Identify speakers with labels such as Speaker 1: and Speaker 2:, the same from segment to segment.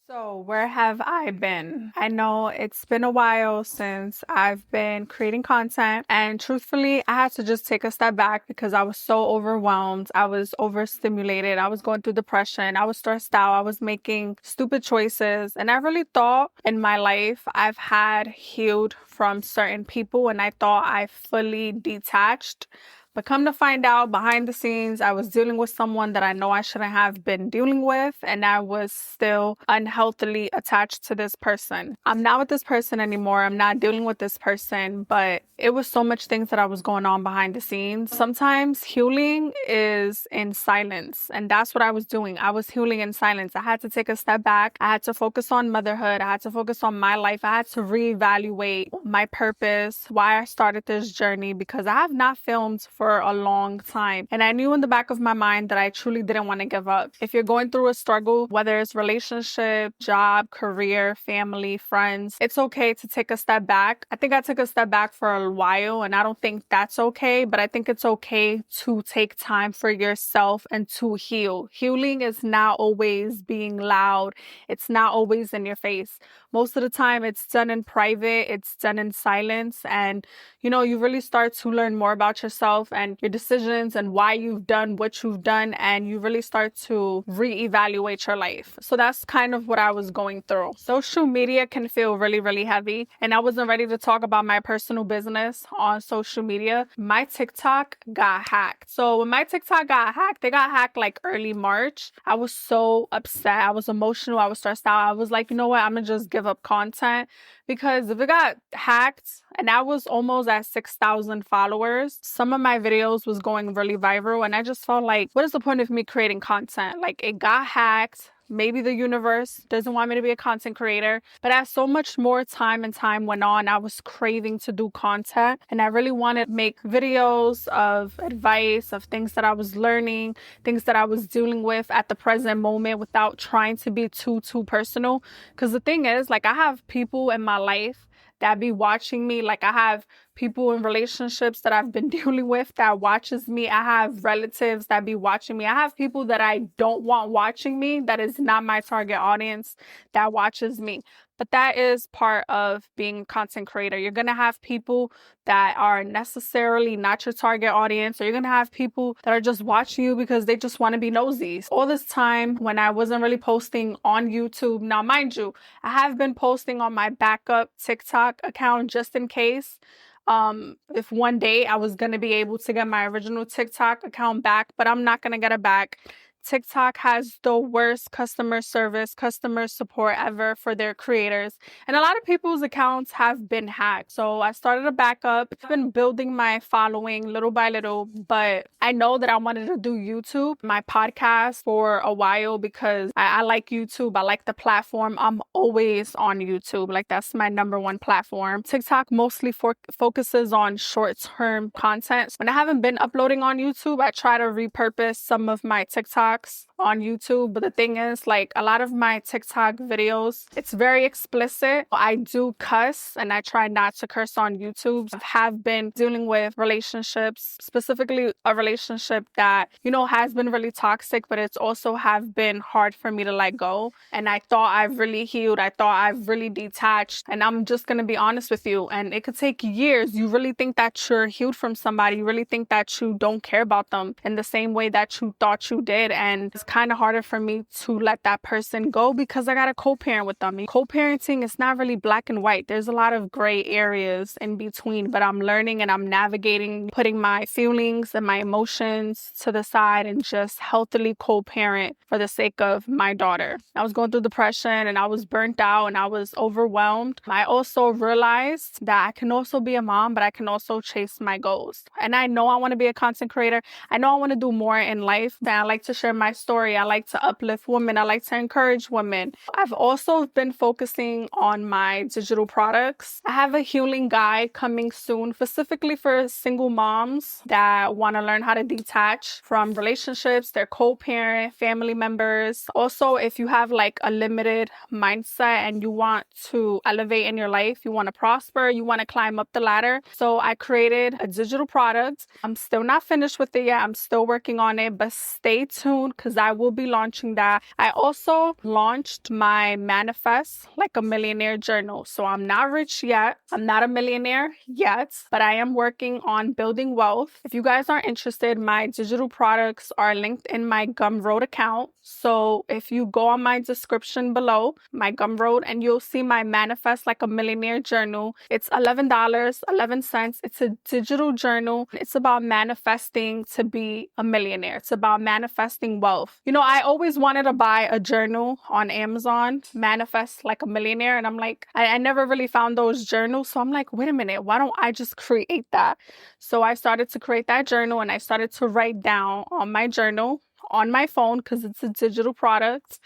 Speaker 1: So, where have I been? I know it's been a while since I've been creating content, and truthfully, I had to just take a step back because I was so overwhelmed. I was overstimulated. I was going through depression. I was stressed out. I was making stupid choices, and I really thought in my life I've had healed from certain people, and I thought I fully detached. But come to find out, behind the scenes, I was dealing with someone that I know I shouldn't have been dealing with, and I was still unhealthily attached to this person. I'm not with this person anymore. I'm not dealing with this person, but it was so much things that I was going on behind the scenes. Sometimes healing is in silence, and that's what I was doing. I was healing in silence. I had to take a step back. I had to focus on motherhood. I had to focus on my life. I had to reevaluate my purpose, why I started this journey, because I have not filmed for a long time. And I knew in the back of my mind that I truly didn't want to give up. If you're going through a struggle, whether it's relationship, job, career, family, friends, it's okay to take a step back. I think I took a step back for a while, and I don't think that's okay, but I think it's okay to take time for yourself and to heal. Healing is not always being loud. It's not always in your face. Most of the time it's done in private, it's done in silence, and you really start to learn more about yourself and your decisions and why you've done what you've done, and you really start to reevaluate your life. So that's kind of what I was going through. Social media can feel really, really heavy, and I wasn't ready to talk about my personal business on social media. My TikTok got hacked. So when my TikTok got hacked, they got hacked like early March. I was so upset. I was emotional. I was stressed out. I was like, you know what? I'm gonna just give up content, because if it got hacked and I was almost at 6,000 followers, some of my videos was going really viral, and I just felt like, what is the point of me creating content? Like, it got hacked. Maybe the universe doesn't want me to be a content creator. But as so much more time went on, I was craving to do content, and I really wanted to make videos of advice, of things that I was learning, things that I was dealing with at the present moment without trying to be too personal. Because the thing is, like, I have people in my life that be watching me. Like, I have people in relationships that I've been dealing with that watches me. I have relatives that be watching me. I have people that I don't want watching me, that is not my target audience, that watches me. But that is part of being a content creator. You're going to have people that are necessarily not your target audience, or you're going to have people that are just watching you because they just want to be nosy. All this time when I wasn't really posting on YouTube, now mind you, I have been posting on my backup TikTok account just in case. If one day I was going to be able to get my original TikTok account back, but I'm not going to get it back. TikTok has the worst customer service, customer support ever for their creators. And a lot of people's accounts have been hacked. So I started a backup. I've been building my following little by little, but I know that I wanted to do YouTube, my podcast, for a while, because I like YouTube. I like the platform. I'm always on YouTube. Like, that's my number one platform. TikTok mostly focuses on short-term content. When I haven't been uploading on YouTube, I try to repurpose some of my TikToks on YouTube. But the thing is, like, a lot of my TikTok videos, it's very explicit. I do cuss, and I try not to curse on YouTube. I have been dealing with relationships, specifically a relationship that, has been really toxic, but it's also have been hard for me to let go. And I thought I've really healed. I thought I've really detached. And I'm just going to be honest with you. And it could take years. You really think that you're healed from somebody. You really think that you don't care about them in the same way that you thought you did. And it's kind of harder for me to let that person go because I got to co-parent with them. Co-parenting is not really black and white. There's a lot of gray areas in between, but I'm learning and I'm navigating, putting my feelings and my emotions to the side and just healthily co-parent for the sake of my daughter. I was going through depression and I was burnt out and I was overwhelmed. I also realized that I can also be a mom, but I can also chase my goals. And I know I want to be a content creator. I know I want to do more in life. That I like to share my story. I like to uplift women. I like to encourage women. I've also been focusing on my digital products. I have a healing guide coming soon, specifically for single moms that want to learn how to detach from relationships, their co-parent, family members. Also, if you have like a limited mindset and you want to elevate in your life, you want to prosper, you want to climb up the ladder. So I created a digital product. I'm still not finished with it yet. I'm still working on it, but stay tuned soon because I will be launching that. I also launched my Manifest Like a Millionaire journal. So I'm not rich yet. I'm not a millionaire yet, but I am working on building wealth. If you guys are interested, my digital products are linked in my Gumroad account. So if you go on my description below, my Gumroad, and you'll see my Manifest Like a Millionaire journal. It's $11.11. It's a digital journal. It's about manifesting to be a millionaire. It's about manifesting wealth. You know, I always wanted to buy a journal on Amazon, Manifest Like a Millionaire. And I'm like, I never really found those journals. So I'm like, wait a minute, why don't I just create that? So I started to create that journal and I started to write down on my journal on my phone because it's a digital product.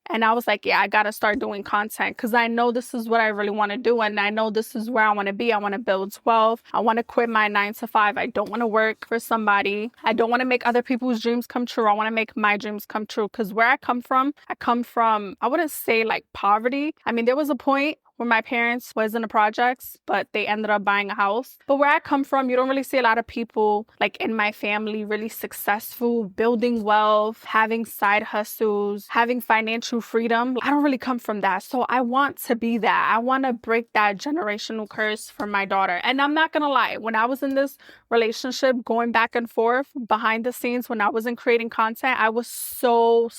Speaker 1: And I was like, yeah, I got to start doing content because I know this is what I really want to do. And I know this is where I want to be. I want to build wealth. I want to quit my 9 to 5. I don't want to work for somebody. I don't want to make other people's dreams come true. I want to make my dreams come true because where I come from, I wouldn't say like poverty. I mean, there was a point where my parents was in the projects, but they ended up buying a house. But where I come from, you don't really see a lot of people like in my family really successful, building wealth, having side hustles, having financial freedom. I don't really come from that. So I want to be that. I want to break that generational curse for my daughter. And I'm not going to lie, when I was in this relationship going back and forth behind the scenes, when I wasn't creating content, I was so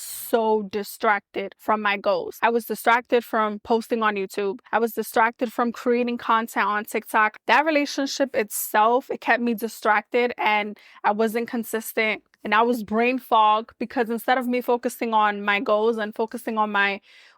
Speaker 1: distracted from my goals. I was distracted from posting on YouTube. I was distracted from creating content on TikTok. That relationship itself, it kept me distracted and I wasn't consistent. And I was brain fog because instead of me focusing on my goals and focusing on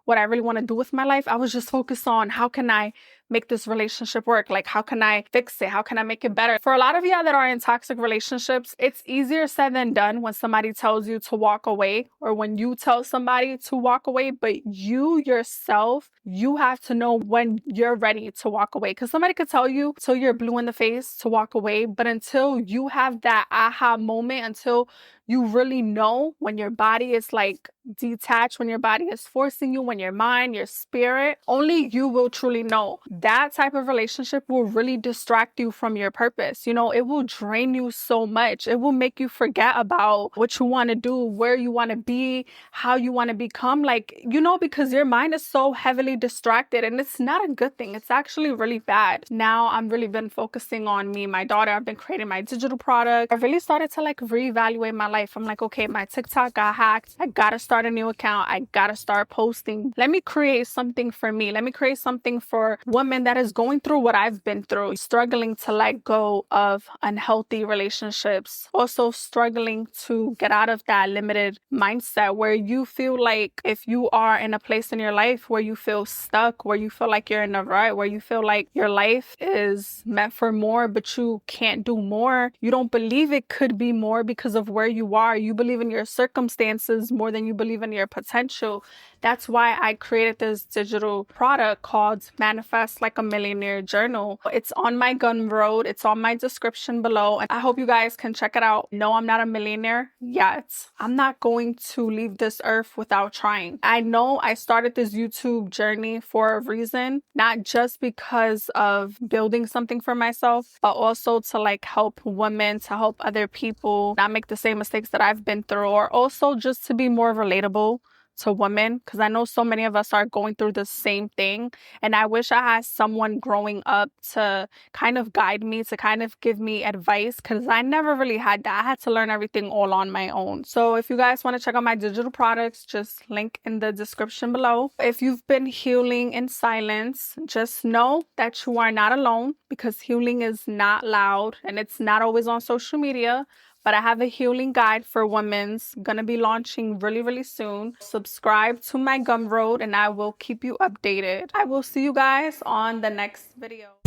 Speaker 1: what I really want to do with my life, I was just focused on how can I make this relationship work? Like, how can I fix it? How can I make it better? For a lot of y'all that are in toxic relationships, it's easier said than done when somebody tells you to walk away or when you tell somebody to walk away. But you yourself, you have to know when you're ready to walk away. Because somebody could tell you till you're blue in the face to walk away. But until you have that aha moment, until you really know when your body is like detached, when your body is forcing you, when your mind, your spirit, only you will truly know. That type of relationship will really distract you from your purpose. You know, it will drain you so much. It will make you forget about what you want to do, where you want to be, how you want to become. Like, you know, because your mind is so heavily distracted and it's not a good thing. It's actually really bad. Now I've really been focusing on me, my daughter. I've been creating my digital product. I really started to like reevaluate my life. I'm like, okay, my TikTok got hacked. I gotta start a new account. I gotta start posting. Let me create something for me. Let me create something for women that is going through what I've been through, struggling to let go of unhealthy relationships, also struggling to get out of that limited mindset where you feel like if you are in a place in your life where you feel stuck, where you feel like you're in a rut, where you feel like your life is meant for more, but you can't do more. You don't believe it could be more because of where you are. You believe in your circumstances more than you believe in your potential. That's why I created this digital product called Manifest Like a Millionaire journal. It's on my Gumroad. It's on my description below. And I hope you guys can check it out. No, I'm not a millionaire yet. I'm not going to leave this earth without trying. I know I started this YouTube journey for a reason, not just because of building something for myself, but also to like help women, to help other people not make the same mistakes that I've been through, or also just to be more relatable to women, because I know so many of us are going through the same thing. And I wish I had someone growing up to kind of guide me, to kind of give me advice, because I never really had that. I had to learn everything all on my own. So if you guys want to check out my digital products, just link in the description below. If you've been healing in silence, just know that you are not alone, because healing is not loud and it's not always on social media. But I have a healing guide for women's gonna be launching really soon. Subscribe to my Gumroad and I will keep you updated. I will see you guys on the next video.